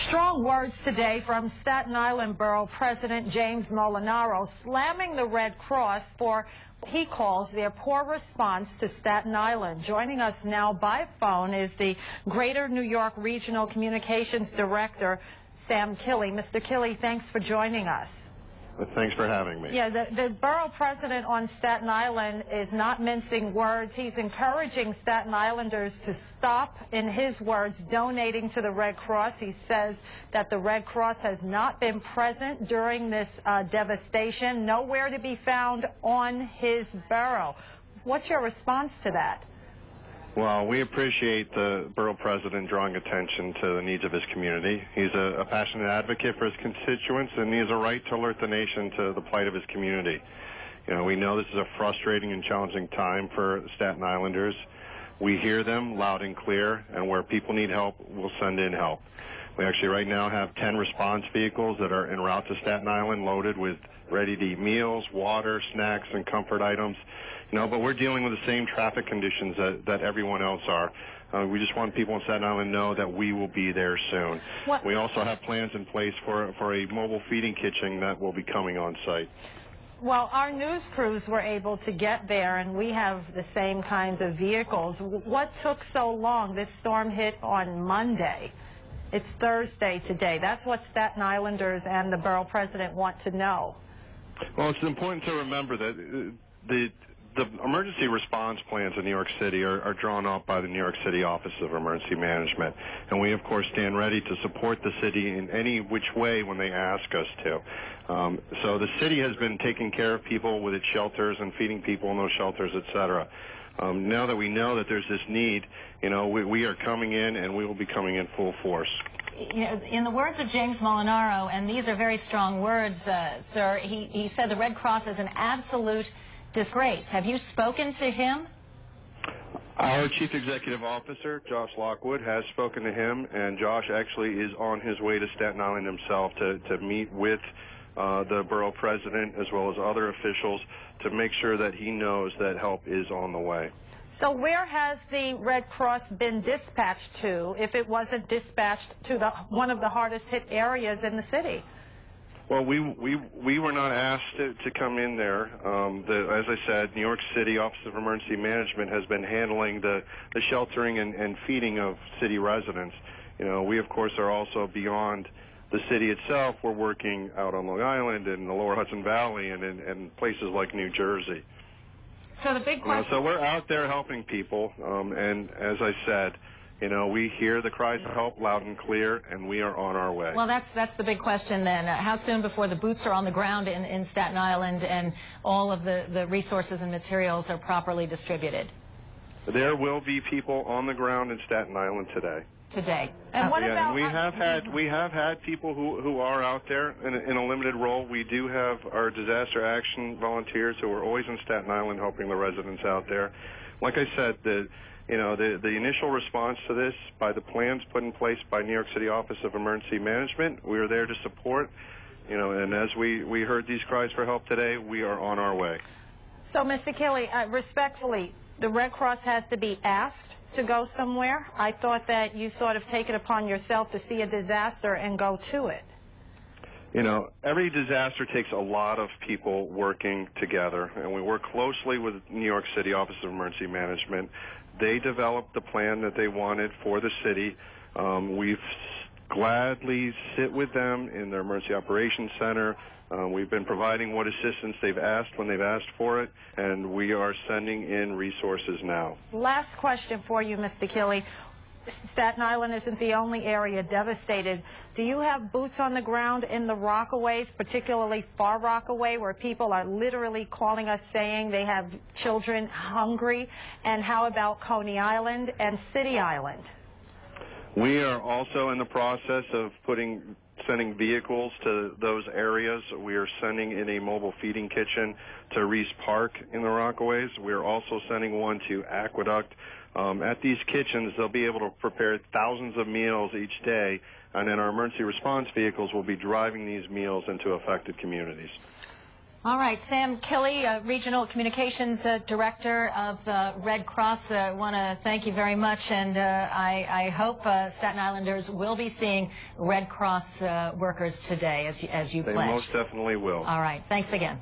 Strong words today from Staten Island Borough President James Molinaro, slamming the Red Cross for what he calls their poor response to Staten Island. Joining us now by phone is the Greater New York Regional Communications Director, Sam Killey. Mr. Killey, thanks for joining us. Thanks for having me. Yeah, the borough president on Staten Island is not mincing words. He's encouraging Staten Islanders to stop, in his words, donating to the Red Cross. He says that the Red Cross has not been present during this devastation, nowhere to be found on his borough. What's your response to that? Well, we appreciate the borough president drawing attention to the needs of his community. He's a passionate advocate for his constituents, and he has a right to alert the nation to the plight of his community. You know, we know this is a frustrating and challenging time for Staten Islanders. We hear them loud and clear, and where people need help, we'll send in help. We actually right now have 10 response vehicles that are en route to Staten Island loaded with ready-to-eat meals, water, snacks, and comfort items. You know, but we're dealing with the same traffic conditions that everyone else are. We just want people in Staten Island to know that we will be there soon. We also have plans in place for a mobile feeding kitchen that will be coming on site. Well, our news crews were able to get there, and we have the same kinds of vehicles. What took so long? This storm hit on Monday. It's Thursday today. That's what Staten Islanders and the borough president want to know. Well, it's important to remember that the emergency response plans in New York City are drawn up by the New York City Office of Emergency Management, and we, of course, stand ready to support the city in any which way when they ask us to. So the city has been taking care of people with its shelters and feeding people in those shelters, et cetera. Now that we know that there's this need, you know, we are coming in, and we will be coming in full force. You know, in the words of James Molinaro, and these are very strong words, sir, he said the Red Cross is an absolute disgrace. Have you spoken to him? Our Chief Executive Officer, Josh Lockwood, has spoken to him, and Josh actually is on his way to Staten Island himself to meet with the borough president as well as other officials to make sure that he knows that help is on the way. So where has the Red Cross been dispatched to if it wasn't dispatched to one of the hardest hit areas in the city? Well, we were not asked to come in there. As I said, New York City Office of Emergency Management has been handling the sheltering and feeding of city residents. You know, we, of course, are also beyond the city itself. We're working out on Long Island and the lower Hudson Valley and places like New Jersey. So the big question... So we're out there helping people, and as I said, you know, we hear the cries for help loud and clear, and we are on our way. Well, that's the big question then. How soon before the boots are on the ground in Staten Island and all of the resources and materials are properly distributed? There will be people on the ground in Staten Island today. Today. And what about... we have had people who are out there in a limited role. We do have our disaster action volunteers who are always in Staten Island helping the residents out there. Like I said, the initial response to this, by the plans put in place by New York City Office of Emergency Management, we are there to support, you know, and as we heard these cries for help today, we are on our way. So, Mr. Killey, respectfully, the Red Cross has to be asked to go somewhere? I thought that you sort of take it upon yourself to see a disaster and go to it. You know, every disaster takes a lot of people working together, and we work closely with New York City Office of Emergency Management. They developed the plan that they wanted for the city. We've gladly sit with them in their Emergency Operations Center. We've been providing what assistance they've asked when they've asked for it, and we are sending in resources now. Last question for you, Mr. Killey. Staten Island isn't the only area devastated. Do you have boots on the ground in the Rockaways, particularly Far Rockaway, where people are literally calling us saying they have children hungry? And how about Coney Island and City Island? We are also in the process of sending vehicles to those areas. We are sending in a mobile feeding kitchen to Reese Park in the Rockaways. We are also sending one to Aqueduct. At these kitchens, they'll be able to prepare thousands of meals each day, and then our emergency response vehicles will be driving these meals into affected communities. All right, Sam Killey, Regional Communications Director of Red Cross, I want to thank you very much, and I hope Staten Islanders will be seeing Red Cross workers today as you pledged. They most definitely will. All right, thanks again.